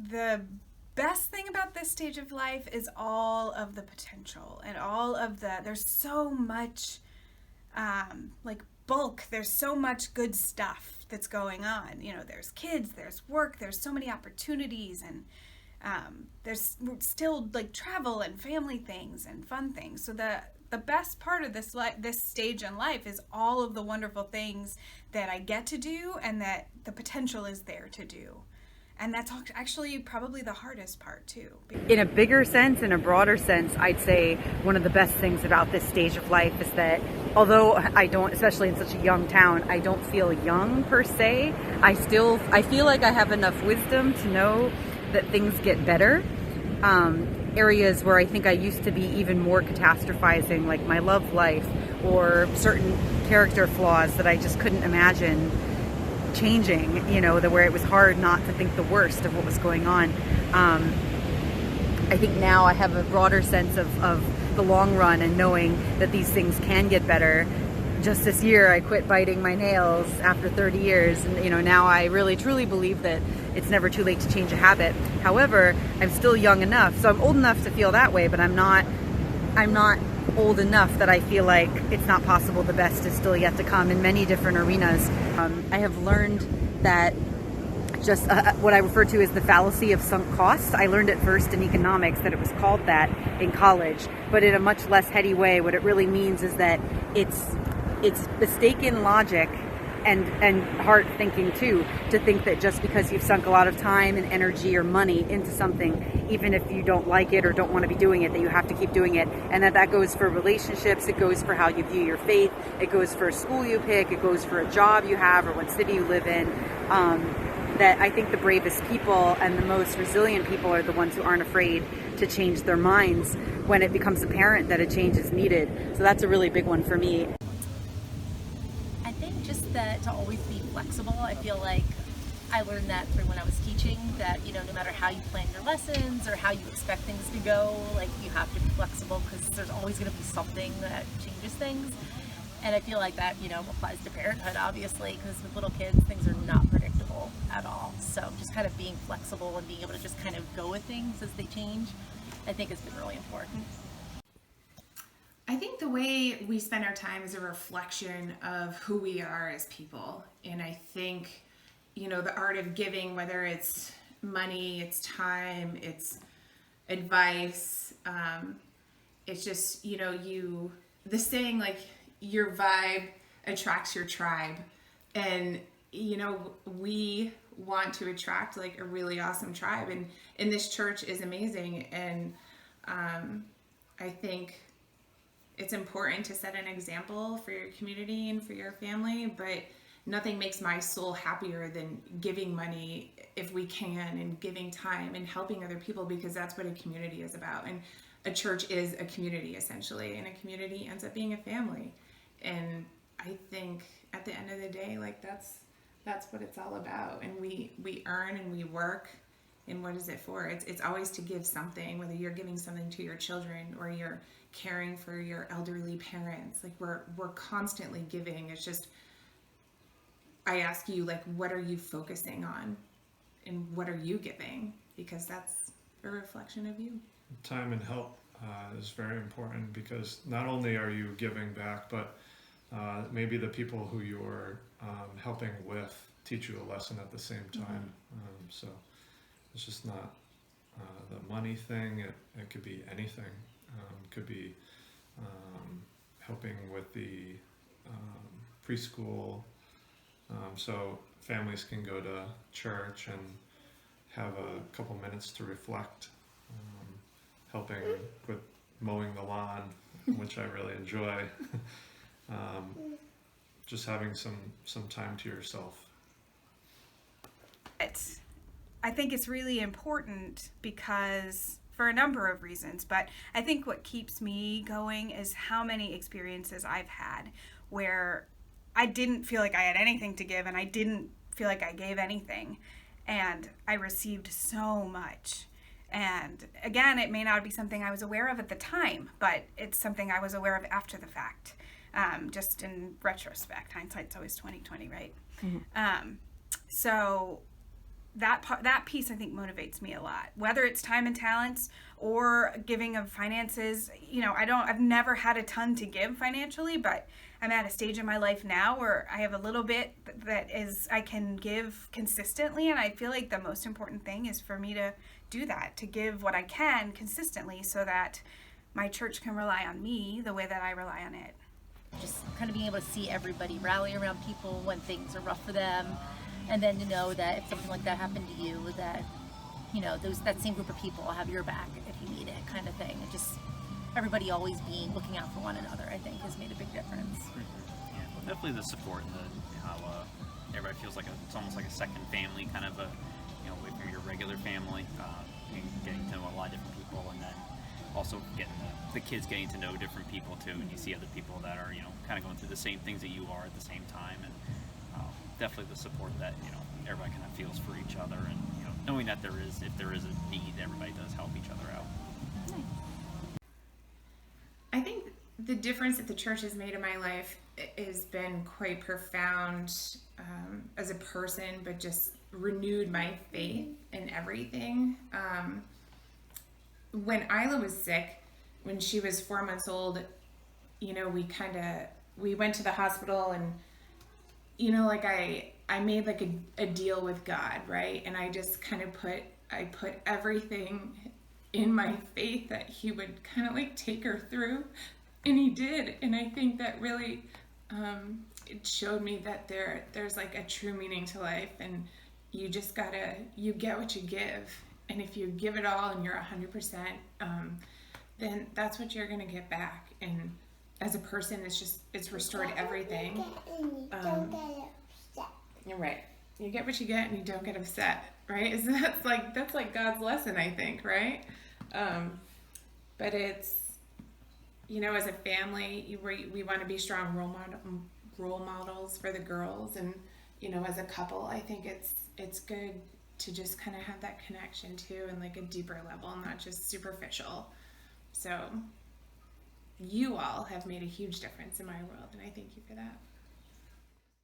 the best thing about this stage of life is all of the potential and all of there's so much like bulk, there's so much good stuff that's going on. There's kids, there's work, there's so many opportunities, and there's still like travel and family things and fun things. So the best part of this stage in life is all of the wonderful things that I get to do and that the potential is there to do. And that's actually probably the hardest part too. In a bigger sense, in a broader sense, I'd say one of the best things about this stage of life is that although I don't, especially in such a young town, I don't feel young per se, I feel like I have enough wisdom to know that things get better. Areas where I think I used to be even more catastrophizing, like my love life or certain character flaws that I just couldn't imagine changing, where it was hard not to think the worst of what was going on. I think now I have a broader sense of the long run and knowing that these things can get better. Just this year, I quit biting my nails after 30 years. And, now I really, truly believe that it's never too late to change a habit. However, I'm still young enough. So I'm old enough to feel that way, but I'm not old enough that I feel like it's not possible. The best is still yet to come in many different arenas. I have learned that just what I refer to as the fallacy of sunk costs. I learned it first in economics, that it was called that in college, but in a much less heady way. What it really means is that it's mistaken logic and hard thinking too, to think that just because you've sunk a lot of time and energy or money into something, even if you don't like it or don't want to be doing it, that you have to keep doing it. And that goes for relationships, it goes for how you view your faith, it goes for a school you pick, it goes for a job you have or what city you live in. That I think the bravest people and the most resilient people are the ones who aren't afraid to change their minds when it becomes apparent that a change is needed. So that's a really big one for me. I think just that to always be flexible. I feel like I learned that through when I was teaching, that no matter how you plan your lessons or how you expect things to go, like you have to be flexible because there's always going to be something that changes things. And I feel like that applies to parenthood, obviously, because with little kids things are not predictable at all. So just kind of being flexible and being able to just kind of go with things as they change, I think has been really important. I think the way we spend our time is a reflection of who we are as people. And I think, the art of giving, whether it's money, it's time, it's advice, it's just, the saying like your vibe attracts your tribe. And, we want to attract like a really awesome tribe. And this church is amazing. And I think it's important to set an example for your community and for your family, but nothing makes my soul happier than giving money if we can, and giving time and helping other people, because that's what a community is about. And a church is a community essentially, and a community ends up being a family. And I think at the end of the day, like that's what it's all about. And we earn and we work. And what is it for? It's always to give something, whether you're giving something to your children or you're caring for your elderly parents. Like we're constantly giving. It's just, I ask you, like, what are you focusing on and what are you giving? Because that's a reflection of you. Time and help is very important, because not only are you giving back, but maybe the people who you're helping with teach you a lesson at the same time. So it's just not the money thing. It could be anything. It could be helping with the preschool. So families can go to church and have a couple minutes to reflect, helping with mowing the lawn, which I really enjoy. Just having some time to yourself. I think it's really important because for a number of reasons, but I think what keeps me going is how many experiences I've had where I didn't feel like I had anything to give, and I didn't feel like I gave anything, and I received so much. And again, it may not be something I was aware of at the time, but it's something I was aware of after the fact. Just in retrospect, hindsight's always 20/20, right? Mm-hmm. So that piece I think motivates me a lot. Whether it's time and talents or giving of finances, I've never had a ton to give financially, but I'm at a stage in my life now where I have a little bit that is I can give consistently, and I feel like the most important thing is for me to do that, to give what I can consistently so that my church can rely on me the way that I rely on it. Just kind of being able to see everybody rally around people when things are rough for them, and then to know that if something like that happened to you, that that same group of people will have your back if you need it, kind of thing. And just everybody always looking out for one another, I think, has made a big difference. Yeah, well, definitely the support and how everybody feels like it's almost like a second family, kind of away from your regular family, and getting to know a lot of different people, and then also getting the kids getting to know different people too, and you see other people that are kind of going through the same things that you are at the same time, and definitely the support that everybody kind of feels for each other, and knowing that if there is a need, everybody does help each other out. I think the difference that the church has made in my life has been quite profound as a person, but just renewed my faith in everything. When Isla was sick, when she was 4 months old, we went to the hospital, and I made like a deal with God, right? And I just kind of put everything in my faith that he would kind of like take her through, and he did. And I think that really it showed me that there's like a true meaning to life, and you just you get what you give, and if you give it all and you're 100%, then that's what you're gonna get back. And as a person, it's restored everything. You're right. You get what you get, and you don't get upset, right? So that's like God's lesson, I think, right? But it's, as a family, we want to be strong role models for the girls, and as a couple, I think it's good to just kind of have that connection too, and like a deeper level, not just superficial. So you all have made a huge difference in my world, and I thank you for that.